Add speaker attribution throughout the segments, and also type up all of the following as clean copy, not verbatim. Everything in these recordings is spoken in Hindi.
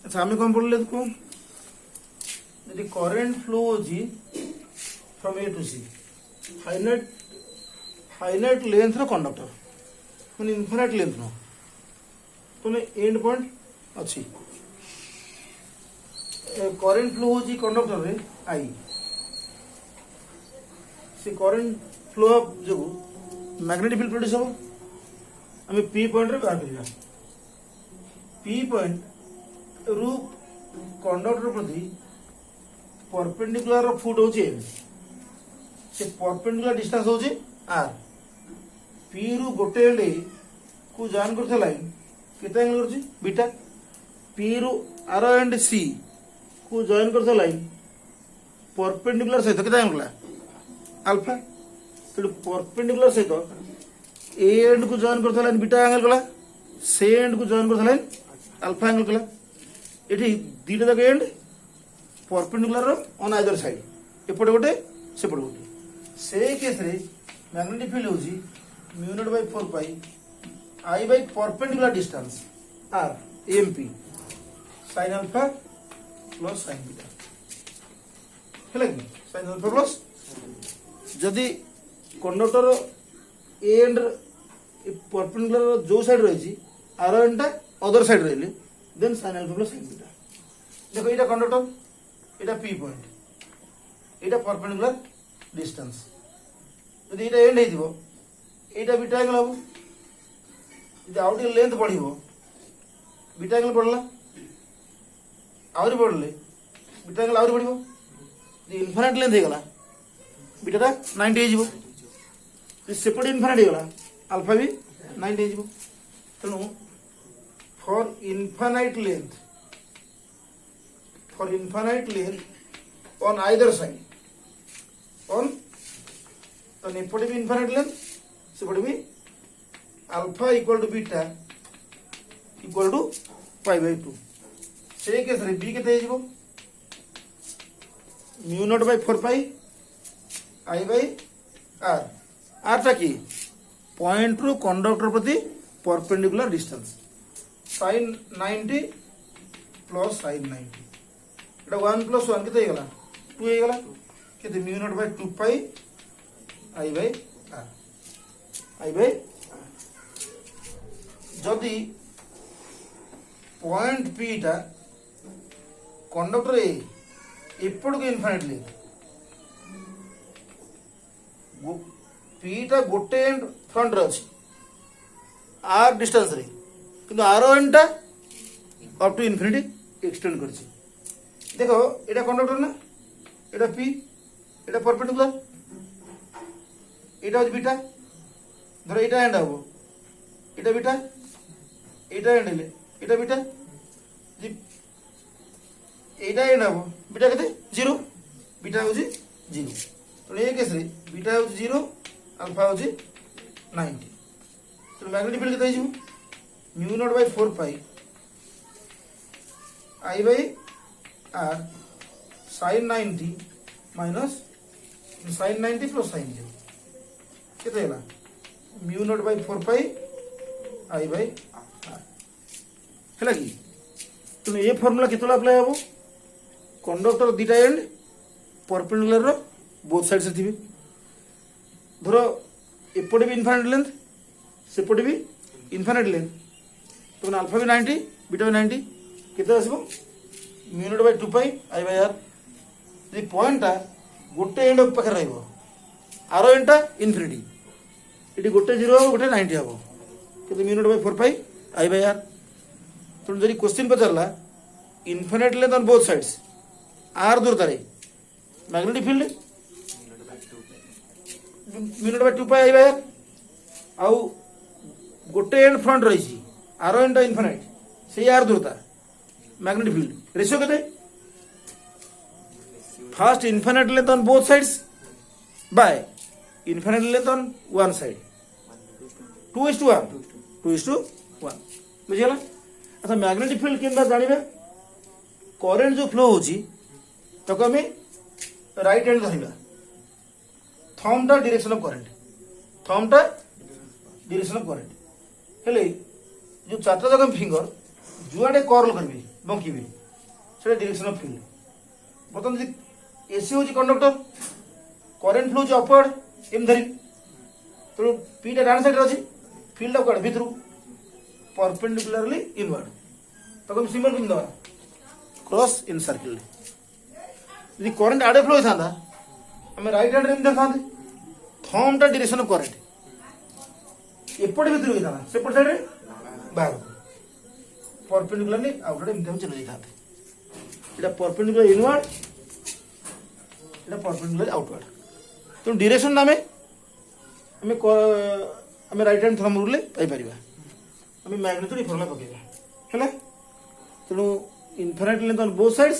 Speaker 1: अच्छा आम कौन पढ़ले देखो यदि करेन्ट फ्लो होची from A to C finite length रो कंडक्टर माने इनफाइनाइट लेंथ नो तो एंड पॉइंट अच्छी करेन्ट फ्लो होची कंडक्टर रे आई से करेन्ट फ्लो जो मैग्नेटिक फील्ड प्रोड्यूस हो आम पी पॉइंट रे बाहर करिया पी पॉइंट रु कंडक्टर प्रति परपेंडिकुलर फुट होची एम से परपेंडिकुलर डिस्टेंस होची आर पी रु गोटे एंड को जॉइन करथा लाइन केते एंगल करची बीटा पी रु आर एंड सी को जॉइन करथा लाइन परपेंडिकुलर सहित केते एंगल अल्फा तो परपेंडिकुलर सहित ए एंड को जॉइन करथा लाइन बीटा एंगल कला से एंड को जॉइन करथा लाइन अल्फा एंगल कला एठी दीटा तक and perpendicular on either side एपटे गोटे सेपटे गोटे से केस रे मैग्नेटिक फील्ड होची mu not by 4 pi I by perpendicular distance r MP sin alpha plus sin beta हैला कि sin अल्फा प्लस जदी कंडक्टर ए एंड परपेंडिकुलर जो साइड रही आर एंड अदर साइड रहिले then sin alpha plus sin beta देखो एटा कंडक्टर एटा पी पॉइंट एटा परपेंडिकुलर डिस्टेंस यदि एटा एंड हेतिबो एटा बीटा एंगल हबो यदि आउट लेंथ बढ़िबो बीटा एंगल बढ़ला आउरी बढ़ले बीटा एंगल आउरी बढ़िबो यदि इनफाइनाइट लेंथ हेगला बीटाटा 90 हेजिबो यदि सेपटे इनफाइनाइट हेगला अल्फा भी 90 हेजिबो तेनु for infinite length on either side on तो एपटे भी इनफाइनाइट लेंथ सेपटे भी alpha equal to beta equal to pi by 2 से केस रे बी केते हेजिबो mu not by 4 pi I by r आर टा की पॉइंट रु कंडक्टर प्रति perpendicular distance sin 90 plus sin 90 एटा 1 प्लस 1 केते हेगला 2 हेगला केते mu not by 2 pi I bye जदि पॉइंट पी टा कंडक्टर ए एपट को इनफाइनाइट लेंथ पी टा गोटे एंड फ्रंट रे अछि आर डिस्टेंस रे किंतु आर एंड टा अप टू इनफिनिटी एक्सटेंड करछि देखो एटा कंडक्टर ना एटा पी एटा परपेंडिकुलर एटा बीटा धरो एटा एंड हबो एटा बीटा एटा एंड ले एटा बीटा जी एटा एंड हबो बीटा केते 0 बीटा होजी 0 तो ए केस रे बीटा होजी 0 अल्फा होजी 90 तो मैग्नेटिक फील्ड केते हिजो mu not by 4 pi I by R sin 90 minus sin 90 plus sin 0 केते हला mu not by 4 pi I by R हला कि तो ये फार्मूला केतला अप्लाई हबो कंडक्टर दीटा एंड परपेंडिकुलर रो बोथ साइड से थिबे धरो एपटे भी इनफाइनाइट लेंथ सेपटे भी इनफाइनाइट लेंथ तो अल्फा भी 90 बीटा भी 90 केते आसीबो mu not by 2 pi I by R जे पॉइंट ता गोटे एंड पाखे रहइबो आर एंड ता इनफिनिटी इटी गोटे 0 हो गोटे 90 हो केते mu not by 4 pi I by R तो जरी क्वेश्चन पचारला infinite length on both sides R दूर तारे magnetic field mu not by 2 pi I by R आउ गोटे एंड फ्रंट रही आर एंड इनफिनिट से आर दूरता मैग्नेटिक फील्ड रेशियो केते first infinite length on both sides by infinite length on one side 2:1 2:1 बुझियला अच्छा मैग्नेटिक फील्ड केनदा जानिबे करंट जो फ्लो होची तको हमें राइट हैंड धरिबा थंब टा डायरेक्शन ऑफ करंट हेले जो चारटा जगह फिंगर जुआडे कर्ल करबे बंकी से डायरेक्शन ऑफ फील्ड बर्तमान जी एसी हूँ कंडक्टर करेन्ट फ्लो हूँ अपवर्ड एम धरी तेणु पीटा डाण साइड अच्छी फील्ड कड़े भितर परपेंडिकुलरली इनवर्ड तो सिंबल केमती दवा क्रॉस इन सर्किल जी करेन्ट आड़े फ्लो होता आम रईट हैंड में देखा थम टा डायरेक्शन ऑफ करेन्ट एपटे भितर होता सेपट साइड बाहर परपेंडिकुलरली आउटवर्ड एमती चली जाते এটা परपेंडिकुलर इनवर्ड এটা परपेंडिकुलर आउटवर्ड तो डायरेक्शन नामे आम आम राइट हैंड थंब रूल पाई परिबा आम मैग्नीट्यूड फॉर्मुला पकेबा हैला तेणु infinite length on both sides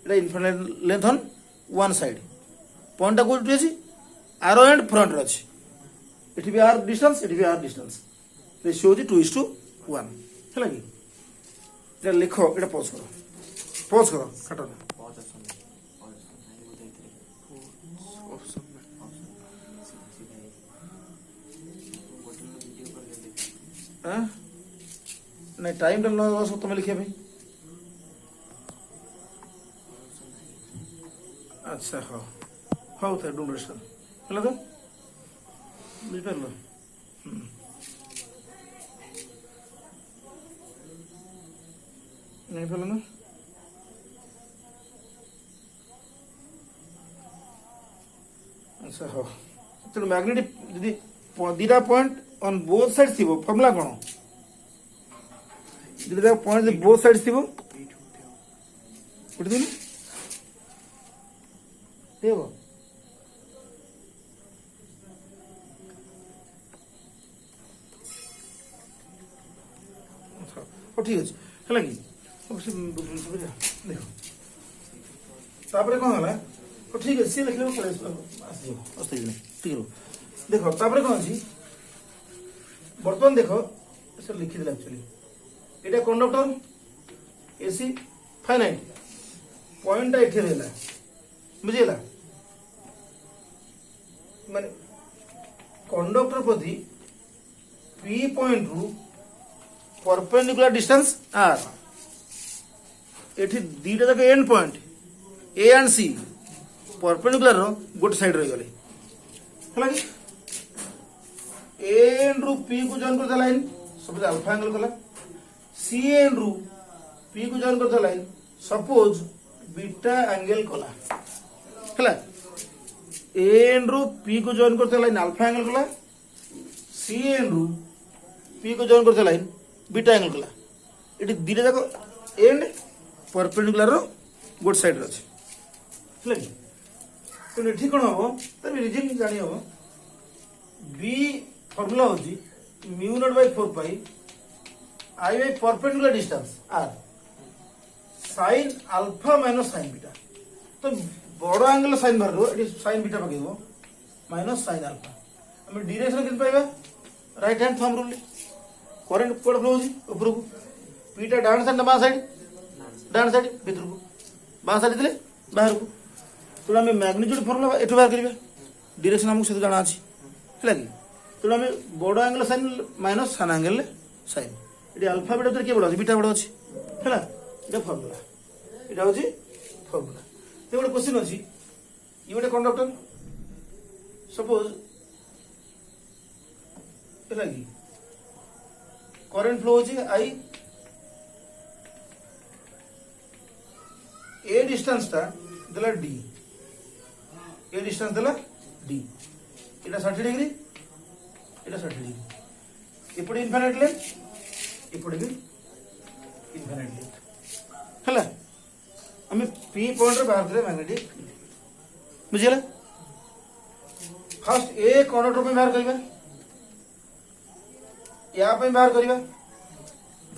Speaker 1: এটা infinite length on one side point कोठी अछि आरो एंड फ्रंट रे अछि एठी भी आर डिस्टेंस एठी भी आर डिस्टेंस रेशियो अछि 2:1 हैला कि এটা लिखो এটা पॉज करो काटो ना नहीं टाइम डालना तुम लिखे भाई अच्छा हाँ हाँ थे डूरेशन है तो बुझिपार नहीं पार ना अच्छा हाँ चलो मैग्नेटिक यदि दीटा पॉइंट ऑन बोथ साइड थी फॉर्मूला कौन दीटा पॉइंट बोथ साइड थी उठी देव ठीक अच्छे है कि देख तापर कौन है ठीक है सी लिखले ठीक देख तापर कौन अच्छी बर्तमान देख सर लिखिदे एक्चुअली এটা कंडक्टर एसी फाइनाइट पॉइंट एठी रहला बुझिला माने कंडक्टर प्रति पी पॉइंट रु परपेंडिकुलर डिस्टेंस आर एठी दीटा जाक end point A and C perpendicular रो गोटे साइड रही गले हला कि ए एंड रु पी को जॉइन करता लाइन सपोज अल्फा एंगल कला सी एंड रु पी को जॉइन करता लाइन सपोज बीटा एंगल कला हला ए एंड रु पी को जॉइन करता लाइन अल्फा एंगल कला सी एंड रु पी को जॉइन करता लाइन बीटा एंगल कला एटी दीटा जाक एंड परपेंडिकुलर रो गोट साइड रे अछि हला कि तो एठी कोन हो त रीजन जानि हो बी फार्मूला होची mu not by 4 pi I by perpendicular distance R sin alpha minus sin beta तो बड़ एंगल sin बाहर रो एटी sin बीटा पकेबो माइनस sin अल्फा हम डायरेक्शन किन पाइबा right hand thumb rule current कोड फ्लो होची ऊपर को पीटा डाउन साइड डाउन साइड भीतर को बां साइड दिले बाहर को तो हमें मैग्नीट्यूड फार्मूला एठो बाहर करबा डायरेक्शन हमको से जाना अछि हला कि तो हमें बड़ एंगल sin माइनस सान angle sin eighty alpha beta तो के बड़ अछि बीटा बड़ अछि हला एटा फार्मूला एटा होची फार्मूला तो ଗୋଟେ क्वेश्चन अछि ये ଗୋଟେ कंडक्टर सपोज हला कि करंट फ्लो होची आई ए डिस्टेंस टा देला डी ए डिस्टेंस देला डी एटा 60 डिग्री एटा 60 डिग्री एपटे इनफाइनाइट लेंथ एपटे भी इनफाइनाइट लेंथ हला हमें पी पॉइंट रे बाहर करे मैग्नेटिक बुझिला फर्स्ट ए कंडक्टर पे बाहर करबा या पे बाहर करबा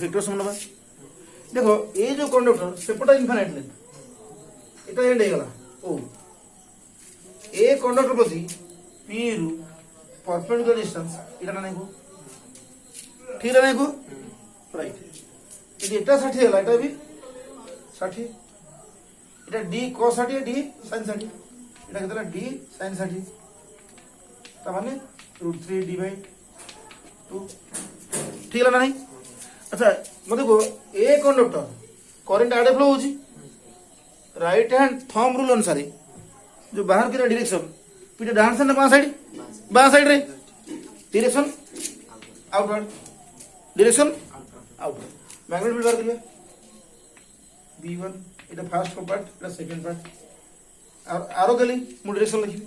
Speaker 1: वेक्टर समनबा देखो ए जो कंडक्टर सेपटा इनफाइनाइट लेंथ এটা এন্ড হয়ে গেল ও এ কন্ডাক্টর প্রতি পি রু परपेंडिकुलर डिस्टेंस এটা না নাইকো ঠিক না নাইকো রাইট যদি এটা 60 হলো এটা भी 60 এটা d cos 60 d sin 60 এটা কেতলা d sin 60 তার মানে √3 d बाय 2 ঠিক হলো না নাই আচ্ছা মতে দেখো এ কন্ডাক্টর करेंट आड़े फ्लो होची राइट हैंड थंब रूल अनुसार जो बाहर की डायरेक्शन पीठ डाहाण साइड बां साइड रे direction outward direction outward magnet field बाहर करिया B1 এটা ফার্স্ট পার্ট এটা সেকেন্ড পার্ট আর আরো গেলি মু ডাইরেকশন লিখিবি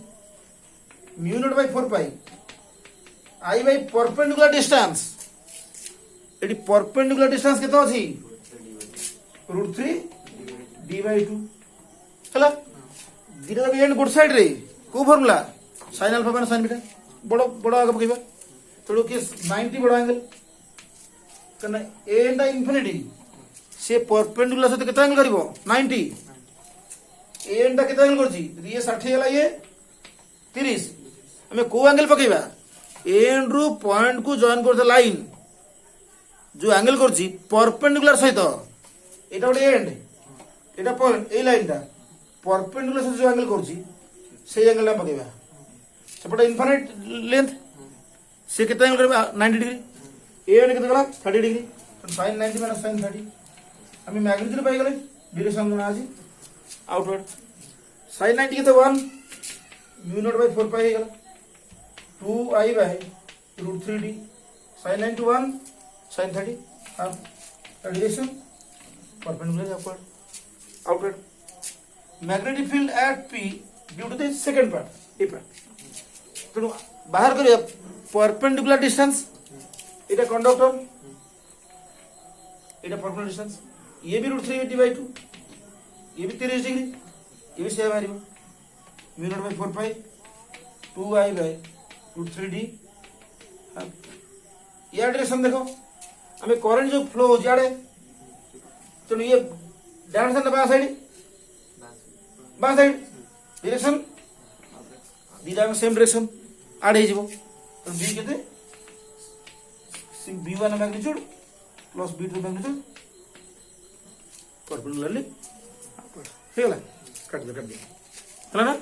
Speaker 1: mu naught by 4 pi I by perpendicular distance এটি পারপেন্ডিকুলার ডিসটেন্স কত আছে √3 d বাই 2 হলা দিটা যাক এন্ড গুড সাইড রে কো ফর্মুলা sin আলফা মানে sin বিটা বড় বড় আগে পকাইবা তেড়ু কি 90 বড় অ্যাঙ্গেল কনা a এন্ড ইনফিনিটি से परपेंडिकुलर सहित केते एंगल करिवो 90 एन टा केते एंगल करछि यदि ये 60 हला ये 30 हमें को एंगल पकेबा एन रु पॉइंट को जॉइन करते लाइन जो एंगल करछि परपेंडिकुलर सहित एटा ओडे and Etah point A line टा परपेंडिकुलर सहित जो एंगल करछि से एंगल ला पकेबा सेपटा इनफिनिट लेंथ से केते एंगल करबा 90 डिग्री एन केते गला 30 डिग्री sin 90 माइनस sin 30 আমি ম্যাগনিটিউড পাই গেলে ডিরেকশন জানা আছে আউটওয়ার্ড sin 90 কেতে 1 mu naught by 4 পাই হয়ে গেল 2i by √3d sin 90 1 sin 30 আর direction perpendicular upward outward magnetic field at p due to the second part এই পার্ট তো বাহার করিয়া পারপেন্ডিকুলার ডিসটেন্স এটা কন্ডাক্টর এটা পারপেন্ডিকুলার ডিসটেন্স ये भी √3 d by 2 ये भी 30 डिग्री ये भी same आरिबो mu naught by 4 pi 2i by √3d या डायरेक्शन देखो हमें करंट जो फ्लो हो जाड़े तो ये डाउन साइड बां साइड डायरेक्शन दीदा सेम डायरेक्शन आड हे जिवो तो b केते b1 magnitude plus b2 magnitude perpendicularly हे गला काट दे हला ना।